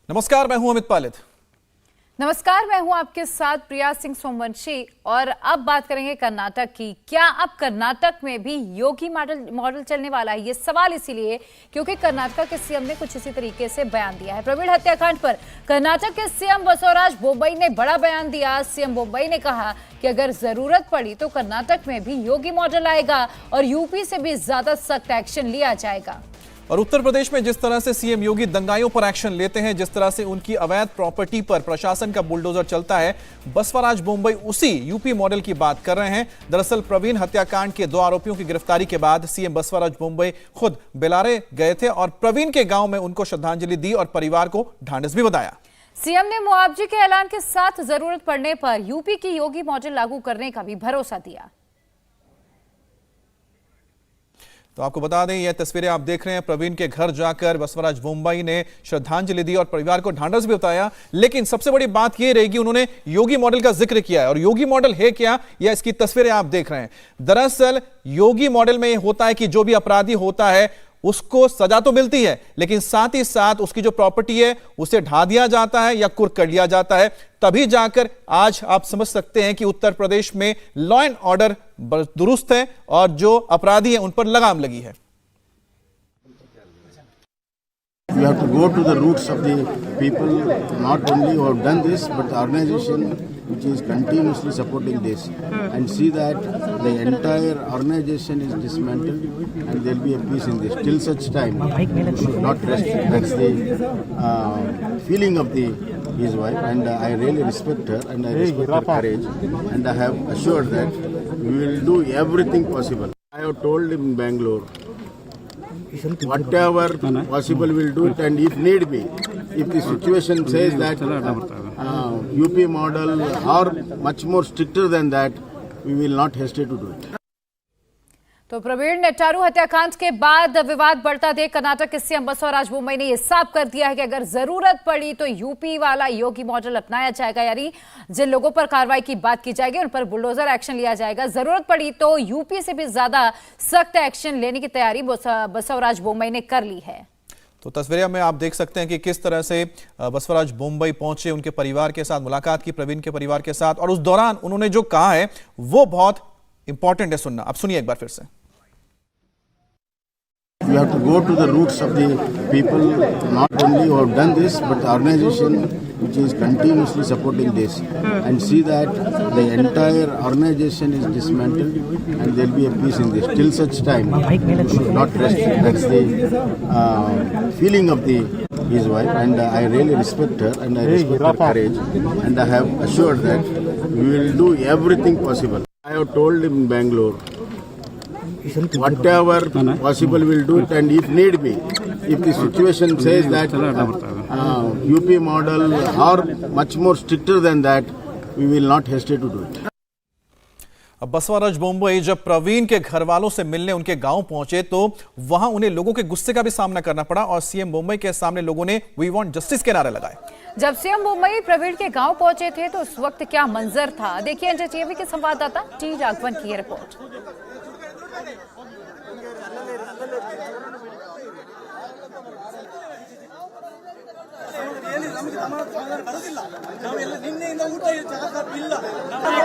नमस्कार, मैं हूं अमित पालित। नमस्कार, मैं हूं आपके साथ प्रिया सिंह सोमवंशी। और अब बात करेंगे कर्नाटक की। क्या अब कर्नाटक में भी योगी मॉडल चलने वाला है? ये सवाल इसीलिए क्योंकि कर्नाटक के सीएम ने कुछ इसी तरीके से बयान दिया है। प्रवीण हत्याकांड पर कर्नाटक के सीएम बसवराज बोम्मई ने बड़ा बयान दिया। सीएम बोम्मई ने कहा कि अगर जरूरत पड़ी तो कर्नाटक में भी योगी मॉडल आएगा और यूपी से भी ज्यादा सख्त एक्शन लिया जाएगा। और उत्तर प्रदेश में जिस तरह से सीएम योगी दंगाइयों पर एक्शन लेते हैं, जिस तरह से उनकी अवैध प्रॉपर्टी पर प्रशासन का बुलडोजर चलता है, बसवराज बोम्मई उसी यूपी मॉडल की बात कर रहे हैं। दरअसल प्रवीण हत्याकांड के 2 आरोपियों की गिरफ्तारी के बाद सीएम बसवराज बोम्मई खुद बेलारे गए थे और प्रवीण के गांव में उनको श्रद्धांजलि दी और परिवार को ढांढस भी बधाया। सीएम ने मुआवजे के ऐलान के साथ जरूरत पड़ने पर यूपी की योगी मॉडल लागू करने का भी भरोसा दिया। तो आपको बता दें, यह तस्वीरें आप देख रहे हैं। प्रवीण के घर जाकर बसवराज बोम्मई ने श्रद्धांजलि दी और परिवार को ढांढस भी बताया। लेकिन सबसे बड़ी बात यह रहेगी, उन्होंने योगी मॉडल का जिक्र किया है। और योगी मॉडल है क्या, यह इसकी तस्वीरें आप देख रहे हैं। दरअसल योगी मॉडल में यह होता है कि जो भी अपराधी होता है उसको सजा तो मिलती है, लेकिन साथ ही साथ उसकी जो प्रॉपर्टी है उसे ढा दिया जाता है या कुर्क कर लिया जाता है। तभी जाकर आज आप समझ सकते हैं कि उत्तर प्रदेश में लॉ एंड ऑर्डर दुरुस्त है और जो अपराधी हैं उन पर लगाम लगी है। You have to go to the roots of the people, not only who have done this, but the organization which is continuously supporting this, and see that the entire organization is dismantled and there will be a peace in this. Till such time, we should not rest. That's the feeling of his wife, and I really respect her and I respect her courage, and I have assured that we will do everything possible. I have told him in Bangalore, whatever possible we'll do it, and if need be, if the situation says that UP model or much more stricter than that, we will not hesitate to do it. तो प्रवीण नेटारू हत्याकांड के बाद विवाद बढ़ता देख कर्नाटक के CM Basavaraj Bommai ने यह साफ कर दिया है कि अगर जरूरत पड़ी तो यूपी वाला योगी मॉडल अपनाया जाएगा। यानी जिन लोगों पर कार्रवाई की बात की जाएगी उन पर बुलडोजर एक्शन लिया जाएगा। जरूरत पड़ी तो यूपी से भी ज्यादा सख्त एक्शन लेने की तैयारी बसवराज बोम्मई ने कर ली है। तो तस्वीरें में आप देख सकते हैं कि किस तरह से बसवराज बोम्मई पहुंचे, उनके परिवार के साथ मुलाकात की, प्रवीण के परिवार के साथ, और उस दौरान उन्होंने जो कहा है वो बहुत इंपॉर्टेंट है सुनना। आप सुनिए एक बार फिर से। You have to go to the roots of the people, not only who have done this, but the organization which is continuously supporting this, and see that the entire organization is dismantled and there will be a peace in this. Till such time, we should not rest. That's the feeling of his wife, and I really respect her and I respect her courage, and I have assured that we will do everything possible. I have told him in Bangalore, whatever possible we'll do it, and if need be, if the situation says that UP model or much more stricter than that, we will not hesitate to do it. अब बसवराज बोम्मई जब प्रवीण के घर वालों से मिलने उनके गांव पहुंचे तो वहां उन्हें लोगों के गुस्से का भी सामना करना पड़ा और सीएम बोम्मई के सामने लोगों ने वी वांट जस्टिस के नारे लगाए। जब सीएम बोम्मई प्रवीण के गांव पहुंचे थे तो उस वक्त क्या मंजर था, देखिए एनडीटीवी के संवाददाता टी राघवन की रिपोर्ट।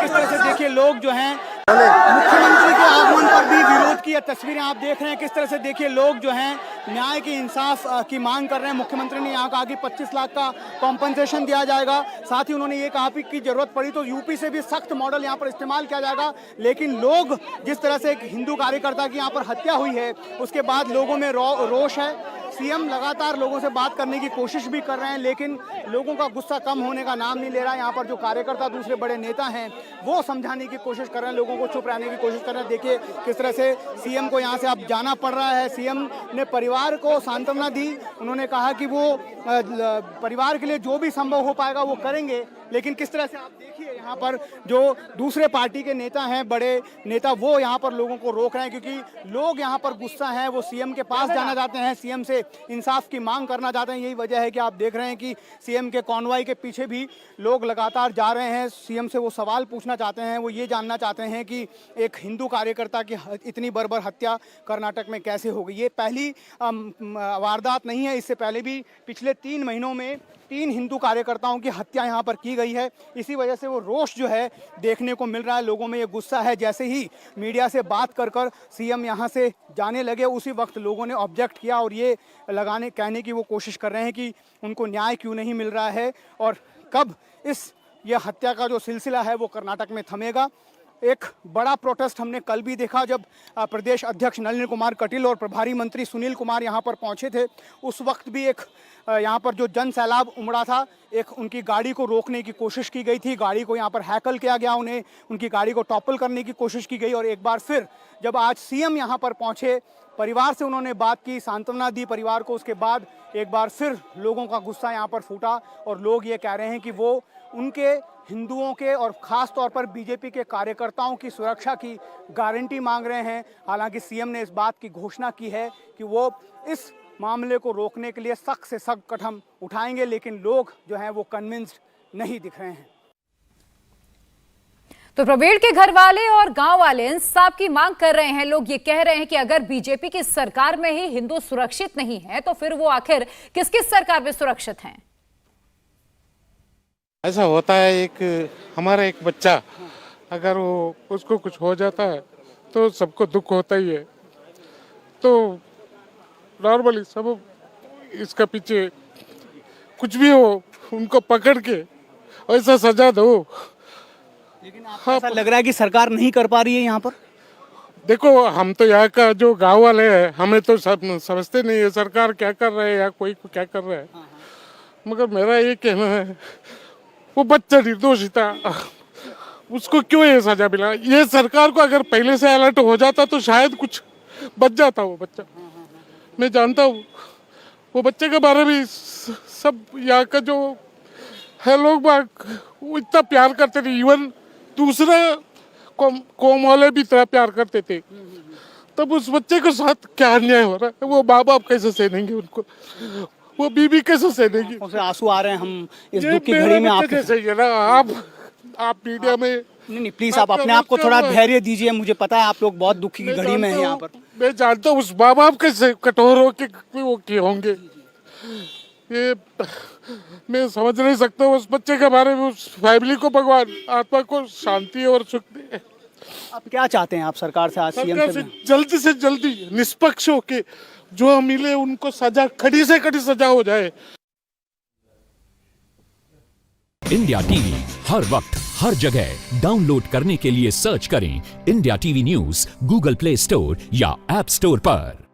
किस तरह से देखिए लोग जो हैं मुख्यमंत्री के आगमन पर भी विरोध की तस्वीरें आप देख रहे हैं। किस तरह से देखिए लोग जो हैं न्याय की इंसाफ की मांग कर रहे हैं। मुख्यमंत्री ने यहाँ कहा कि 25 लाख का कॉम्पनसेशन दिया जाएगा। साथ ही उन्होंने ये कहा कि जरूरत पड़ी तो यूपी से भी सख्त मॉडल यहाँ पर इस्तेमाल किया जाएगा। लेकिन लोग जिस तरह से एक हिंदू कार्यकर्ता की यहाँ पर हत्या हुई है उसके बाद लोगों में रोष है। सीएम लगातार लोगों से बात करने की कोशिश भी कर रहे हैं, लेकिन लोगों का गुस्सा कम होने का नाम नहीं ले रहा है। यहाँ पर जो कार्यकर्ता दूसरे बड़े नेता हैं वो समझाने की कोशिश कर रहे हैं, लोगों को चुप रहने की कोशिश कर रहे हैं। देखिए किस तरह से सीएम को यहाँ से अब जाना पड़ रहा है। सीएम ने परिवार को सांत्वना दी, उन्होंने कहा कि वो परिवार के लिए जो भी संभव हो पाएगा वो करेंगे, लेकिन किस तरह से आप देखिए यहाँ पर जो दूसरे पार्टी के नेता हैं, बड़े नेता, वो यहाँ पर लोगों को रोक रहे हैं क्योंकि लोग यहाँ पर गुस्सा हैं, वो सीएम के पास जाना चाहते हैं, सीएम से इंसाफ की मांग करना चाहते हैं। यही वजह है कि आप देख रहे हैं कि सीएम के कॉन्वॉय के पीछे भी लोग लगातार जा रहे हैं। सीएम से वो सवाल पूछना चाहते हैं, वो ये जानना चाहते हैं कि एक हिंदू कार्यकर्ता की इतनी बर्बर हत्या कर्नाटक में कैसे हो गई। ये पहली वारदात नहीं है, इससे पहले भी पिछले 3 महीनों में 3 हिंदू कार्यकर्ताओं की हत्या यहाँ पर की गई है। इसी वजह से वो रोष जो है देखने को मिल रहा है, लोगों में ये गुस्सा है। जैसे ही मीडिया से बात कर सीएम यहाँ से जाने लगे, उसी वक्त लोगों ने ऑब्जेक्ट किया और ये कहने की वो कोशिश कर रहे हैं कि उनको न्याय क्यों नहीं मिल रहा है और कब ये हत्या का जो सिलसिला है वो कर्नाटक में थमेगा। एक बड़ा प्रोटेस्ट हमने कल भी देखा जब प्रदेश अध्यक्ष नलिन कुमार कटील और प्रभारी मंत्री सुनील कुमार यहाँ पर पहुँचे थे। उस वक्त भी एक यहाँ पर जो जन सैलाब उमड़ा था, एक उनकी गाड़ी को रोकने की कोशिश की गई थी, गाड़ी को यहाँ पर हैकल किया गया, उन्हें उनकी गाड़ी को टॉपल करने की कोशिश की गई। और एक बार फिर जब आज सीएम यहाँ पर पहुँचे, परिवार से उन्होंने बात की, सांत्वना दी परिवार को, उसके बाद एक बार फिर लोगों का गुस्सा यहाँ पर फूटा और लोग ये कह रहे हैं कि वो उनके हिंदुओं के और ख़ास तौर पर बीजेपी के कार्यकर्ताओं की सुरक्षा की गारंटी मांग रहे हैं। हालांकि सीएम ने इस बात की घोषणा की है कि वो इस मामले को रोकने के लिए सख्त से सख्त कदम उठाएंगे, लेकिन लोग जो हैं वो कन्विंस्ड नहीं दिख रहे हैं। तो प्रवीण के घर वाले और गांव वाले इंसाफ की मांग कर रहे हैं। लोग ये कह रहे हैं कि अगर बीजेपी की सरकार में ही हिंदू सुरक्षित नहीं है तो फिर वो आखिर किस किस सरकार में सुरक्षित हैं? ऐसा होता है, हमारा एक बच्चा अगर उसको कुछ हो जाता है तो सबको दुख होता ही है। तो नॉर्मली सब इसका पीछे कुछ भी हो उनको पकड़ के ऐसा सजा दो। लेकिन आपको ऐसा लग रहा है कि सरकार नहीं कर पा रही है यहाँ पर? देखो, हम तो यहाँ का जो गांव वाले हैं, हमें तो समझते नहीं है सरकार क्या कर रहा है या कोई क्या कर रहा है। मगर मेरा ये कहना है, वो बच्चा निर्दोष था, उसको क्यों ये सजा मिला? ये सरकार को अगर पहले से अलर्ट हो जाता तो शायद कुछ बच जाता वो बच्चा। मैं जानता हूँ वो बच्चे के बारे में सब यहाँ का जो है लोग वो इतना प्यार करते थे, इवन दूसरे कौम वाले भी इतना प्यार करते थे। तब उस बच्चे के साथ क्या अन्याय हो रहा है, वो माँ बाप कैसे सहनेंगे उनको, वो बीबी कैसे सहनेगी? उसे आंसू आ रहे हैं। हम इस दुख की घड़ी में आप मीडिया में नहीं प्लीज आप अपने आप को थोड़ा धैर्य दीजिए। मुझे पता है आप लोग बहुत दुख की घड़ी में हैं यहाँ पर। मैं जानता हूँ उस माँ बाप कैसे कठोर हो के वो किए होंगे। ये मैं समझ नहीं सकता उस बच्चे के बारे में। उस फैमिली को भगवान आत्मा को शांति और सुख दे। आप क्या चाहते हैं आप सरकार से? आज सीएम से जल्दी निष्पक्ष होके जो मिले उनको सजा, कड़ी से कड़ी सजा हो जाए। इंडिया टीवी हर वक्त हर जगह डाउनलोड करने के लिए सर्च करें India TV news Google play store या ऐप स्टोर पर।